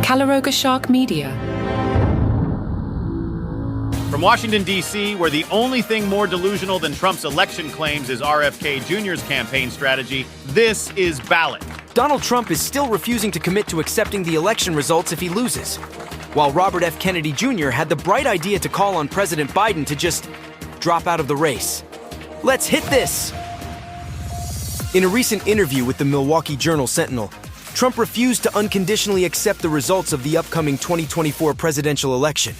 Calaroga Shark Media. From Washington, D.C., where the only thing more delusional than Trump's election claims is RFK Jr.'s campaign strategy, this is Ballot. Donald Trump is still refusing to commit to accepting the election results if he loses, while Robert F. Kennedy Jr. had the bright idea to call on President Biden to just drop out of the race. Let's hit this! In a recent interview with the Milwaukee Journal-Sentinel, Trump refused to unconditionally accept the results of the upcoming 2024 presidential election.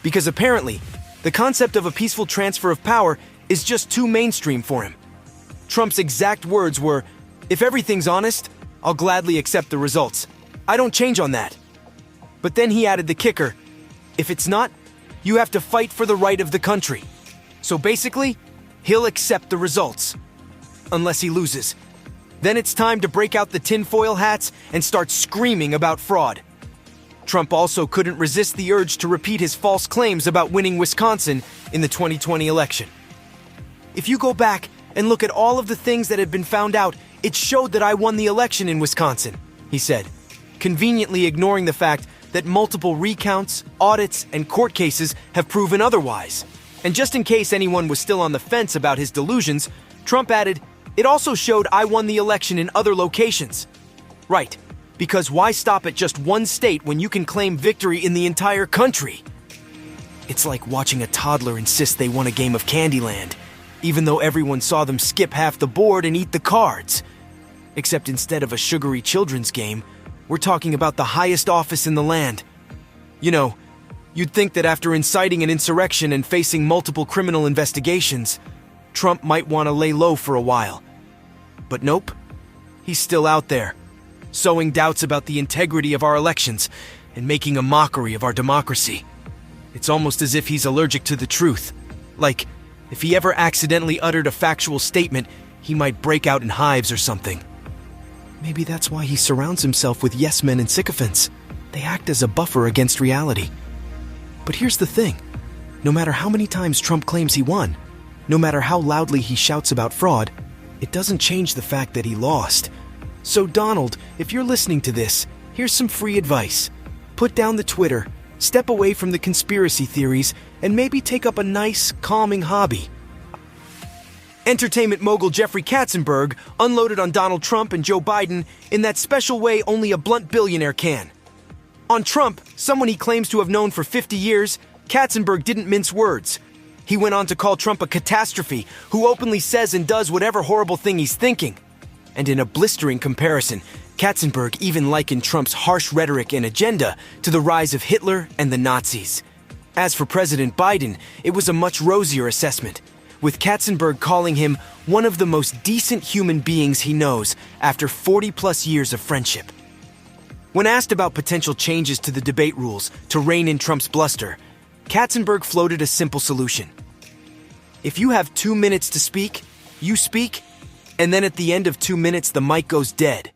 Because apparently, the concept of a peaceful transfer of power is just too mainstream for him. Trump's exact words were, "If everything's honest, I'll gladly accept the results. I don't change on that." But then he added the kicker, "If it's not, you have to fight for the right of the country." So basically, he'll accept the results. Unless he loses. Then it's time to break out the tinfoil hats and start screaming about fraud. Trump also couldn't resist the urge to repeat his false claims about winning Wisconsin in the 2020 election. "If you go back and look at all of the things that have been found out, it showed that I won the election in Wisconsin," he said, conveniently ignoring the fact that multiple recounts, audits, and court cases have proven otherwise. And just in case anyone was still on the fence about his delusions, Trump added, "It also showed I won the election in other locations." Right. Because why stop at just one state when you can claim victory in the entire country? It's like watching a toddler insist they won a game of Candyland, even though everyone saw them skip half the board and eat the cards. Except instead of a sugary children's game, we're talking about the highest office in the land. You know, you'd think that after inciting an insurrection and facing multiple criminal investigations, Trump might want to lay low for a while. But nope, he's still out there, sowing doubts about the integrity of our elections and making a mockery of our democracy. It's almost as if he's allergic to the truth. Like, if he ever accidentally uttered a factual statement, he might break out in hives or something. Maybe that's why he surrounds himself with yes-men and sycophants. They act as a buffer against reality. But here's the thing. No matter how many times Trump claims he won, no matter how loudly he shouts about fraud, it doesn't change the fact that he lost. So Donald, if you're listening to this, here's some free advice. Put down the Twitter, step away from the conspiracy theories, and maybe take up a nice, calming hobby. Entertainment mogul Jeffrey Katzenberg unloaded on Donald Trump and Joe Biden in that special way only a blunt billionaire can. On Trump, someone he claims to have known for 50 years, Katzenberg didn't mince words. He went on to call Trump a catastrophe who openly says and does whatever horrible thing he's thinking. And in a blistering comparison, Katzenberg even likened Trump's harsh rhetoric and agenda to the rise of Hitler and the Nazis. As for President Biden, it was a much rosier assessment, with Katzenberg calling him one of the most decent human beings he knows after 40-plus years of friendship. When asked about potential changes to the debate rules to rein in Trump's bluster, Katzenberg floated a simple solution. If you have 2 minutes to speak, you speak, and then at the end of 2 minutes the mic goes dead.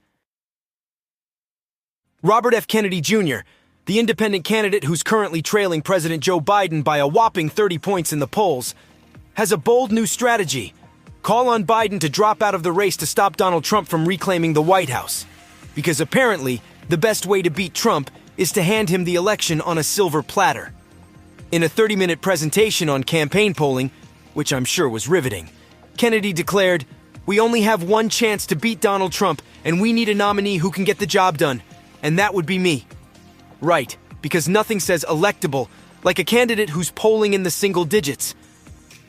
Robert F. Kennedy Jr., the independent candidate who's currently trailing President Joe Biden by a whopping 30 points in the polls, has a bold new strategy. Call on Biden to drop out of the race to stop Donald Trump from reclaiming the White House. Because apparently, the best way to beat Trump is to hand him the election on a silver platter. In a 30-minute presentation on campaign polling, which I'm sure was riveting, Kennedy declared, "We only have one chance to beat Donald Trump, and we need a nominee who can get the job done, and that would be me." Right, because nothing says electable like a candidate who's polling in the single digits.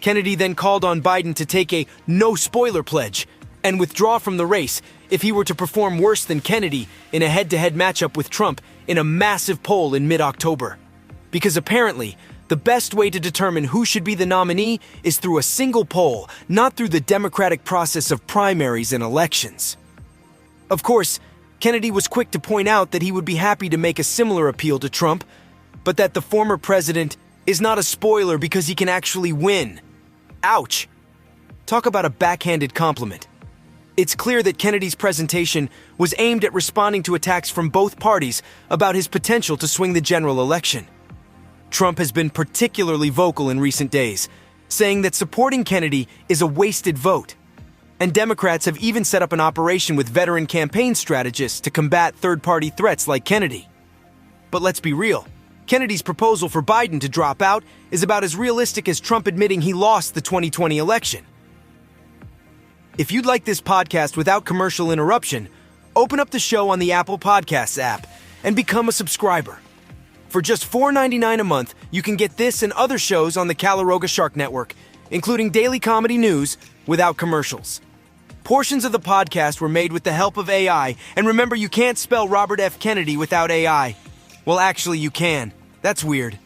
Kennedy then called on Biden to take a no-spoiler pledge and withdraw from the race if he were to perform worse than Kennedy in a head-to-head matchup with Trump in a massive poll in mid-October. Because apparently, the best way to determine who should be the nominee is through a single poll, not through the democratic process of primaries and elections. Of course, Kennedy was quick to point out that he would be happy to make a similar appeal to Trump, but that the former president is not a spoiler because he can actually win. Ouch! Talk about a backhanded compliment. It's clear that Kennedy's presentation was aimed at responding to attacks from both parties about his potential to swing the general election. Trump has been particularly vocal in recent days, saying that supporting Kennedy is a wasted vote. And Democrats have even set up an operation with veteran campaign strategists to combat third-party threats like Kennedy. But let's be real. Kennedy's proposal for Biden to drop out is about as realistic as Trump admitting he lost the 2020 election. If you'd like this podcast without commercial interruption, open up the show on the Apple Podcasts app and become a subscriber. For just $4.99 a month, you can get this and other shows on the Calaroga Shark Network, including daily comedy news without commercials. Portions of the podcast were made with the help of AI, and remember, you can't spell Robert F. Kennedy without AI. Well, actually, you can. That's weird.